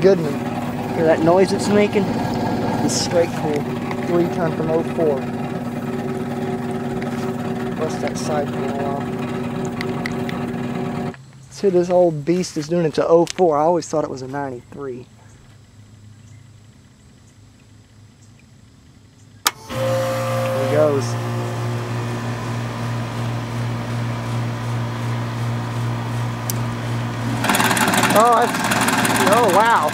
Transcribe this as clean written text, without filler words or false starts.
Goodman. Hear that noise it's making? It's straight cool. 3-ton from 04. Bust that side panel off. See, this old beast is doing it to 04. I always thought it was a 93. There he goes. Oh, wow.